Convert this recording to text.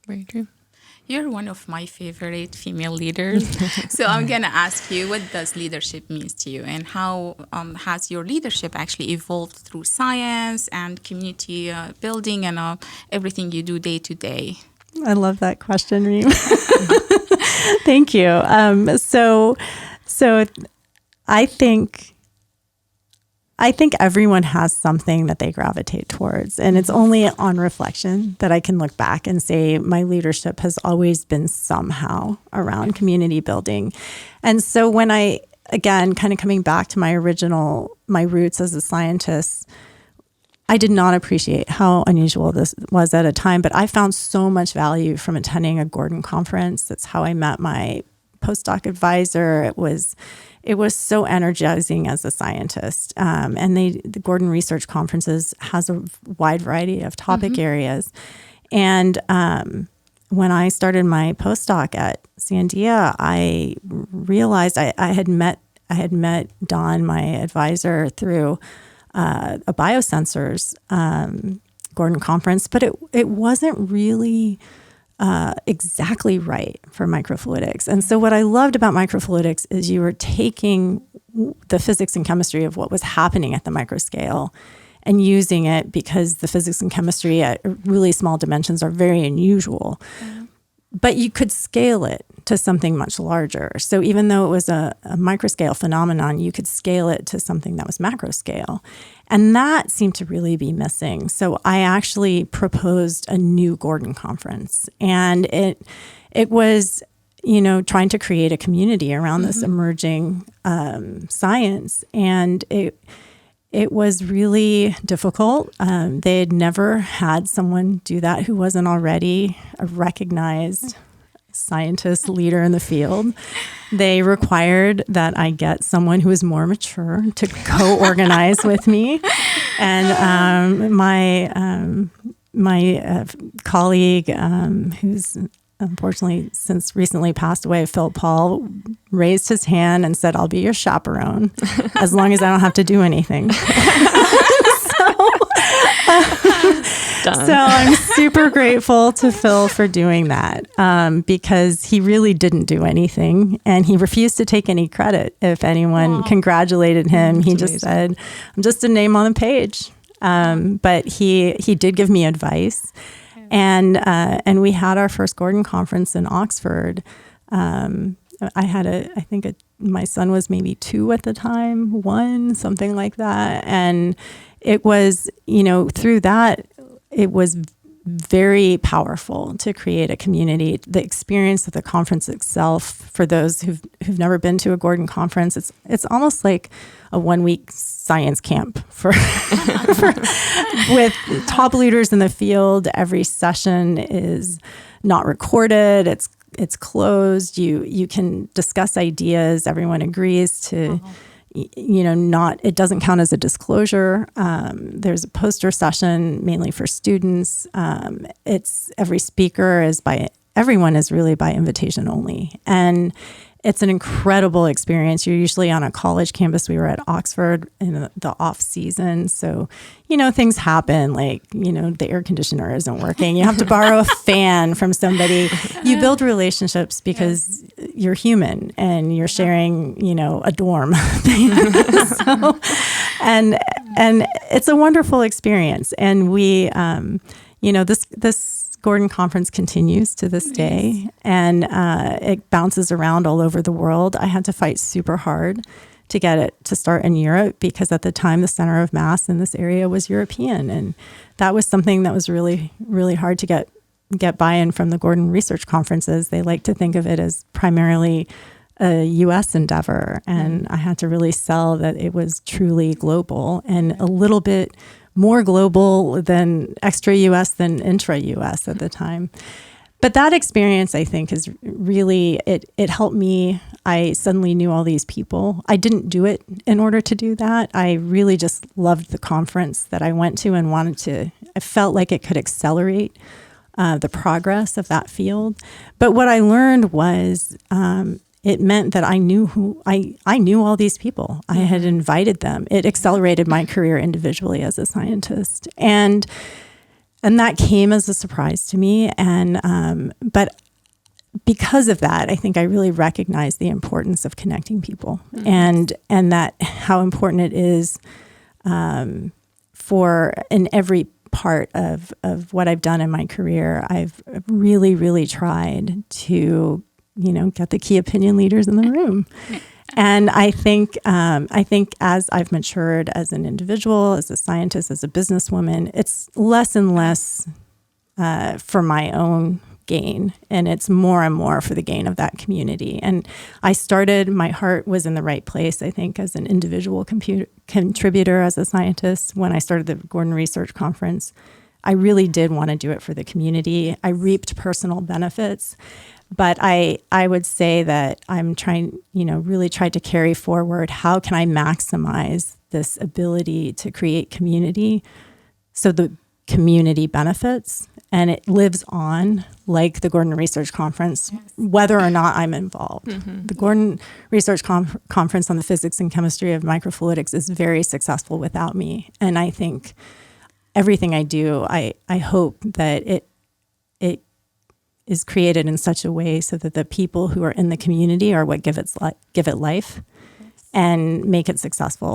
Very true. You're one of my favorite female leaders. So I'm going to ask you, what does leadership mean to you? And how has your leadership actually evolved through science and community building and everything you do day to day? I love that question, Reem. Thank you. So I think everyone has something that they gravitate towards, and it's only on reflection that I can look back and say my leadership has always been somehow around community building. And so when I, again, kind of coming back to my roots as a scientist, I did not appreciate how unusual this was at a time, but I found so much value from attending a Gordon conference. That's how I met my postdoc advisor. It was so energizing as a scientist. And the Gordon Research Conferences has a wide variety of topic areas. And when I started my postdoc at Sandia, I realized I had met Don, my advisor, through a biosensors Gordon conference, but it wasn't really exactly right for microfluidics. And so what I loved about microfluidics is you were taking the physics and chemistry of what was happening at the microscale and using it, because the physics and chemistry at really small dimensions are very unusual. But you could scale it to something much larger. So even though it was a microscale phenomenon, you could scale it to something that was macro scale. And that seemed to really be missing. So I actually proposed a new Gordon conference. And it was, trying to create a community around this emerging science. And it was really difficult. They had never had someone do that who wasn't already a recognized scientist leader in the field. They required that I get someone who was more mature to co-organize with me. And my colleague, who's unfortunately since recently passed away, Phil Paul, raised his hand and said, "I'll be your chaperone as long as I don't have to do anything." So I'm super grateful to Phil for doing that, because he really didn't do anything, and he refused to take any credit if anyone congratulated him. He just said, "I'm just a name on the page." But he did give me advice. And we had our first Gordon conference in Oxford. My son was maybe 2 at the time, 1, something like that. And it was, through that, it was very powerful to create a community. The experience of the conference itself, for those who've never been to a Gordon conference, it's almost like a 1-week science camp with top leaders in the field. Every session is not recorded. It's closed. You can discuss ideas. Everyone agrees to, it doesn't count as a disclosure. There's a poster session mainly for students. Everyone is really by invitation only. And it's an incredible experience. You're usually on a college campus. We were at Oxford in the off season. So, things happen, like, the air conditioner isn't working. You have to borrow a fan from somebody. You build relationships because you're human and you're sharing, a dorm. So, and it's a wonderful experience. And we, this Gordon conference continues to this day, and it bounces around all over the world. I had to fight super hard to get it to start in Europe, because at the time the center of mass in this area was European, and that was something that was really, really hard to get buy-in from the Gordon Research Conferences. They like to think of it as primarily a U.S. endeavor, and I had to really sell that it was truly global and a little bit more global than extra U.S. than intra U.S. at the time. But that experience, I think, is really, it helped me. I suddenly knew all these people. I didn't do it in order to do that. I really just loved the conference that I went to and I felt like it could accelerate the progress of that field. But what I learned was, it meant that I knew I knew all these people. I had invited them. It accelerated my career individually as a scientist. And And that came as a surprise to me. And, but because of that, I think I really recognized the importance of connecting people, and that how important it is for in every part of what I've done in my career. I've really, really tried to, get the key opinion leaders in the room. And I think as I've matured as an individual, as a scientist, as a businesswoman, it's less and less for my own gain, and it's more and more for the gain of that community. And my heart was in the right place, I think, as an individual contributor, as a scientist. When I started the Gordon Research Conference, I really did want to do it for the community. I reaped personal benefits. But I would say that I'm trying, really tried to carry forward, how can I maximize this ability to create community so the community benefits and it lives on, like the Gordon Research Conference, whether or not I'm involved. The Gordon Research Conference on the physics and chemistry of microfluidics is very successful without me. And I think everything I do, I hope that it is created in such a way so that the people who are in the community are what give it life and make it successful.